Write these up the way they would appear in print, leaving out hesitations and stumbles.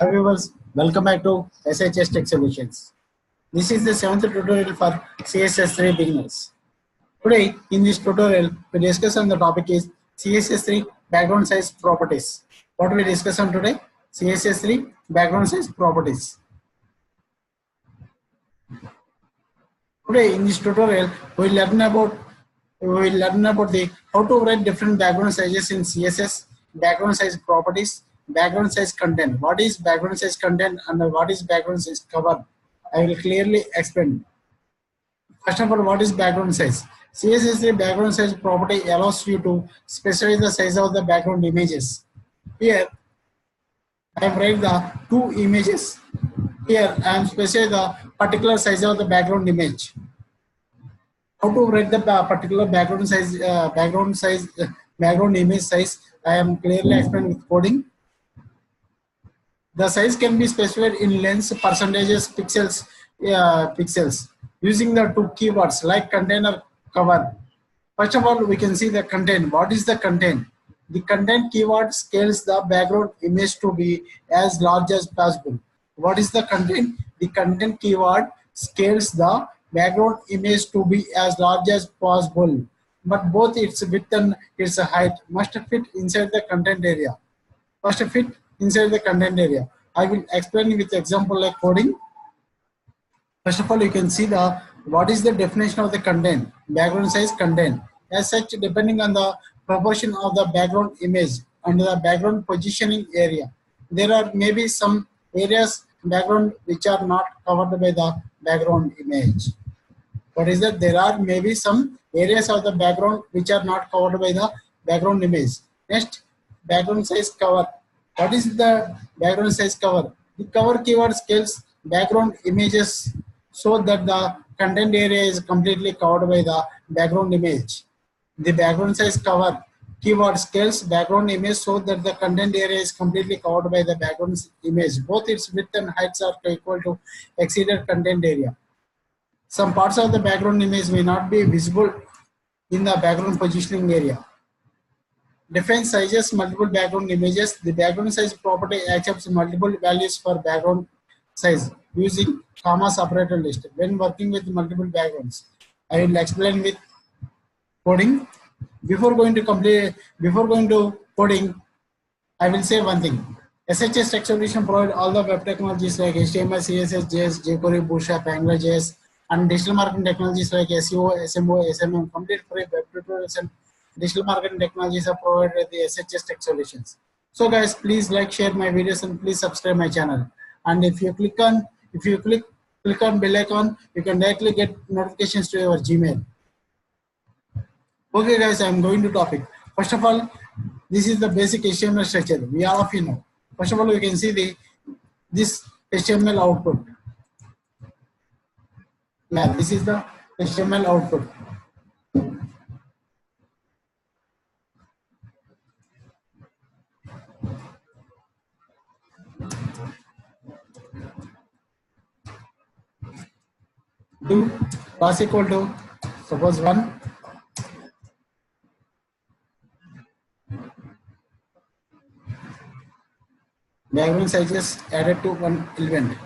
Hi viewers, welcome back to SHS Tech Solutions. This is the 7th tutorial for CSS3 beginners. Today in this tutorial we discuss on the topic is CSS3 background size properties. What we discuss on today? CSS3 background size properties. Today in this tutorial we will learn about the how to write different background sizes in CSS, background size properties, background size content. What is background size content and what is background size cover? I will clearly explain. First of all, what is background size? CSS3 background size property allows you to specify the size of the background images. Here I have write the two images. Here I am specifying the particular size of the background image. How to write the particular background image size? I am clearly explained with coding. The size can be specified in lengths, percentages, pixels using the two keywords like content or cover. First of all, we can see the content. What is the content? The content keyword scales the background image to be as large as possible. What is the content? The content keyword scales the background image to be as large as possible, but both its width and its height must fit inside the content area. I will explain with example like coding. First of all, you can see the what is the definition of the content, background size content. As such, depending on the proportion of the background image and the background positioning area, there are maybe some areas background which are not covered by the background image. What is that? There are maybe some areas of the background which are not covered by the background image. Next, background size cover. What is the background size cover? The cover keyword scales background images so that the content area is completely covered by the background image. The background size cover keyword scales background image so that the content area is completely covered by the background image. Both its width and heights are equal to exceeded content area. Some parts of the background image may not be visible in the background positioning area. Define sizes multiple background images. The background size property accepts multiple values for background size using comma separator list when working with multiple backgrounds. I will explain with coding. Before going to coding, I will say one thing. SHS Tech Solution provide all the web technologies like HTML, CSS, JS, jQuery, Bootstrap, AngularJS, and digital marketing technologies like SEO, SMO, SMM, complete free web tutorials and digital marketing technologies are provided by the SHS Tech Solutions. So guys, please like, share my videos and please subscribe my channel. And if you click on bell icon, you can directly get notifications to your Gmail. Okay guys, I am going to topic. First of all, this is the basic HTML structure. We all of you know. First of all, you can see this HTML output. Yeah, this is the HTML output. Do class equal to suppose 1. Background sizes added to one element.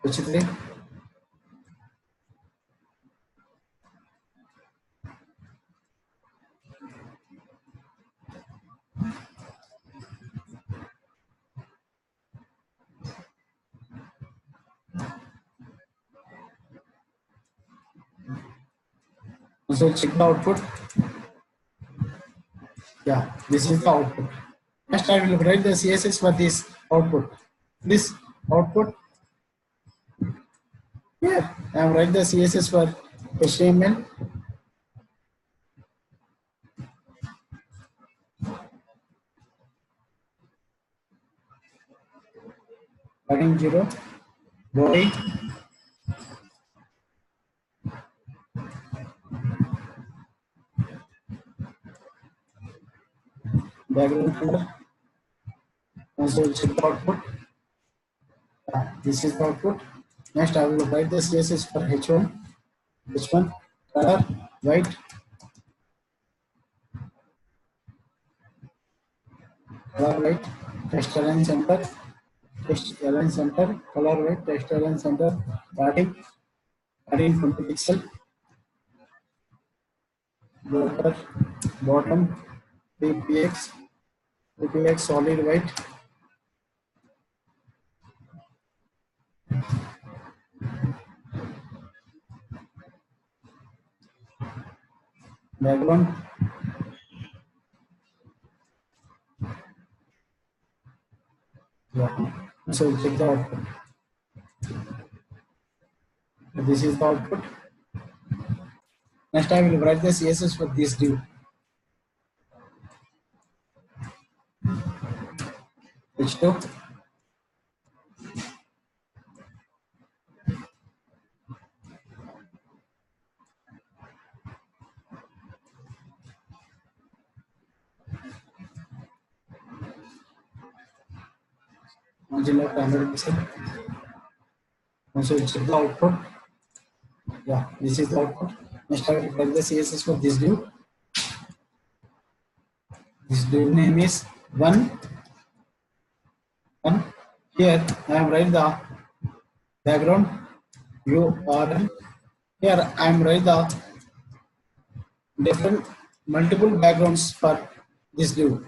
Which 3? So check the output. Yeah, this is the output. Next, I will write the CSS for this output. This output. Yeah, I will write the CSS for HTML. Heading 0, body. Background color. Also check the output. This is the output. Next, I will write the CSS for H1. color white, color white, text align center, text align center, color white, text align center, padding 20 pixel, border, bottom, PPX solid white, background, yeah. So check the output. This is the output. Next I will write the CSS for this div. H2, margin left 100%. Also check the output. Yeah, this is the output. Next I will write the CSS for this div. This div name is one. Here I am write the background URL. Here I am write the different multiple backgrounds for this div.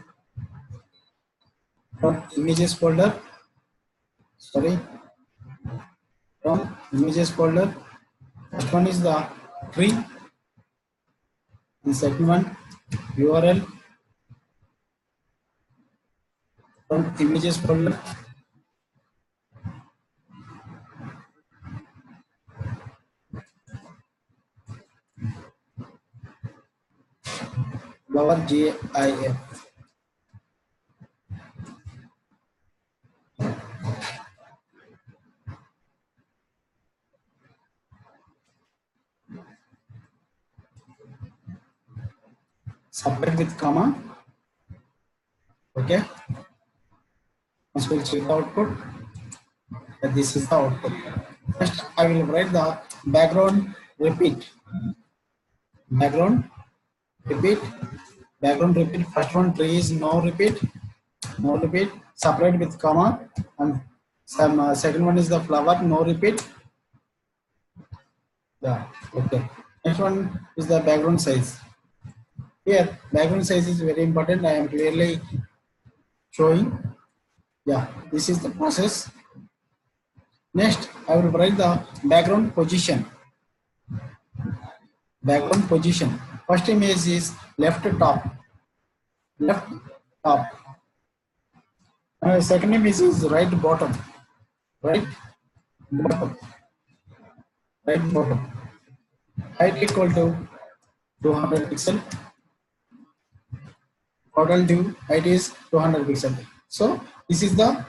From images folder, from images folder. First one is the tree. The second one URL from images folder. Flower GIF. Separate with comma. Okay. Once we'll check the output. This is the output. First, I will write the background repeat. Background repeat. Background repeat. First one tree is no repeat. No repeat. Separate with comma. And some second one is the flower. No repeat. Yeah. Okay. Next one is the background size. Here, background size is very important. I am clearly showing. Yeah, this is the process. Next, I will write the background position. Background position. First image is left top. Left top. Second image is right bottom. Right bottom. Right bottom. Height equal to 200 pixel. Total div height is 200 pixel. So this is the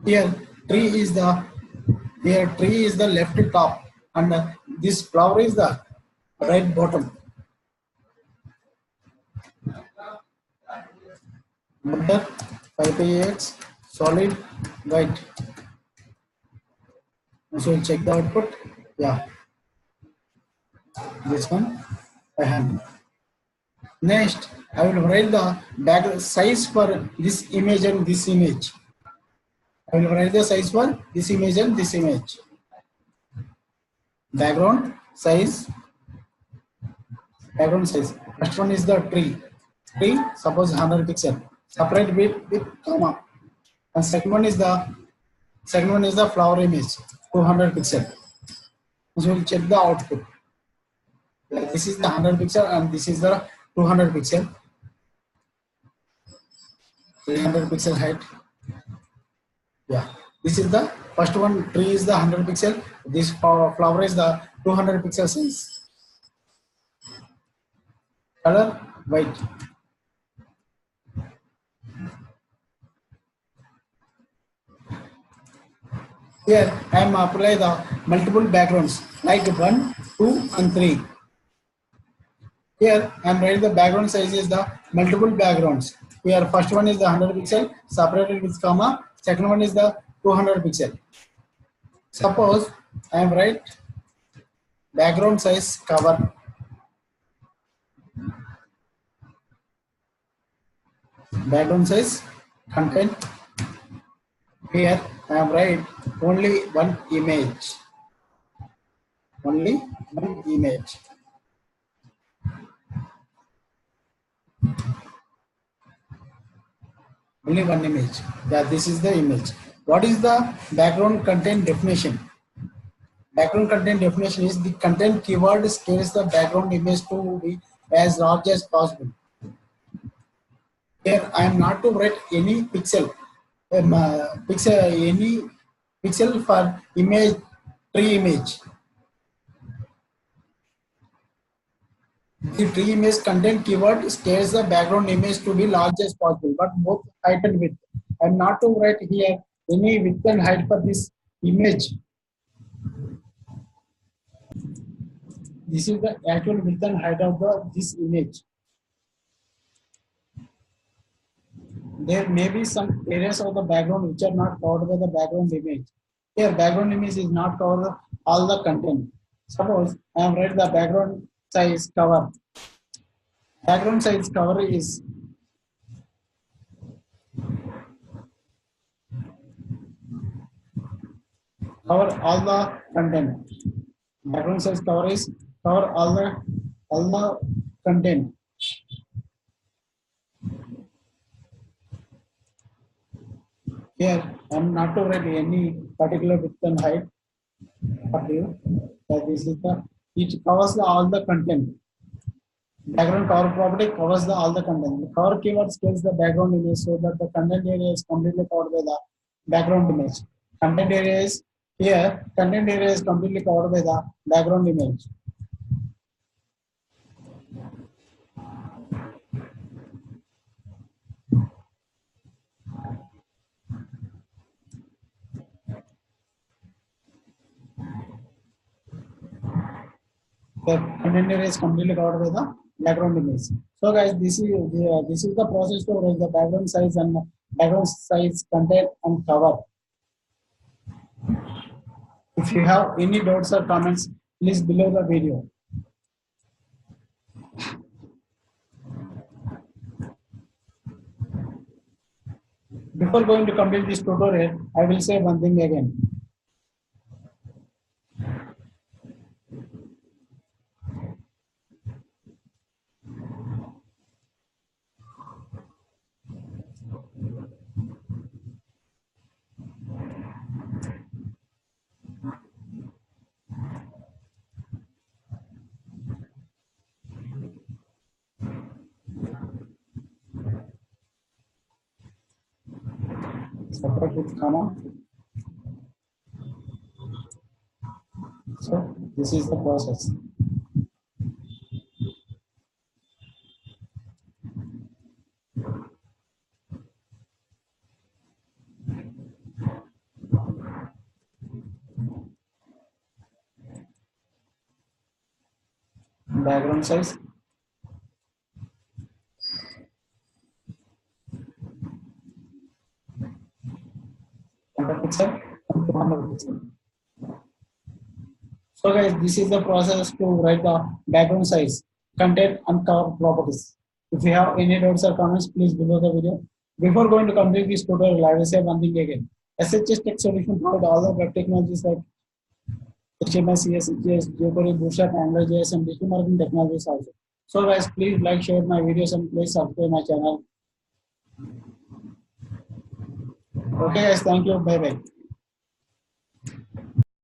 tree is the left top, and this flower is the right bottom. Border 5px solid white. So we'll check the output. Yeah, this one I have. Next, I will write the background size for this image and this image. I will write the size for this image and this image. Background size. Background size. First one is the tree. Tree, suppose 100 pixel. Separate with comma. And second one is the flower image, 200 pixel. So we'll check the output. This is the 100 pixel and this is the 200 pixel. 300 pixel height. Yeah, this is the first one. Tree is the 100 pixel. This flower is the 200 pixel size. Color white. Here I am apply the multiple backgrounds like 1, 2 and 3. Here I am write the background size is the multiple backgrounds. Here first one is the 100 pixel separated with comma. Second one is the 200 pixel. Suppose I am write background size cover. Background size content. Here I am right only one image. Only one image. Only one image. Yeah, this is the image. What is the background content definition? Background content definition is the content keyword scales the background image to be as large as possible. Here I am not to write any pixel, any pixel for image, tree image. The tree image content keyword scales the background image to be large as possible, but both height and width. I am not to write here any width and height for this image. This is the actual width and height of this image. There may be some areas of the background which are not covered by the background image. Here, background image is not covered all the content. Suppose I am write the background size cover. Background size cover is cover all the content. Background size cover is cover all the content. Here, I am not to write any particular width and height. This is the it covers all the content. Background cover property covers all the content. The cover keyword scales the background image so that the content area is completely covered by the background image. Content area is here. Content area is completely covered by the background image. The content area is completely covered by the background image. So guys, this is the process to write the background size and background size, content and cover. If you have any doubts or comments, please below the video. Before going to complete this tutorial, I will say one thing again. Separate with comma. So this is the process. Background size. Pixel, 200 pixel. So guys, this is the process to write the background size, content and cover properties. If you have any doubts or comments, please below the video. Before going to complete this tutorial, I will say one thing again. SHS Tech Solution provide all the web technologies like HTML, CSS, jQuery, Bootstrap, AngularJS, and digital marketing technologies also. So guys, please like, share my videos, and please subscribe my channel. Okay guys, thank you. Bye bye.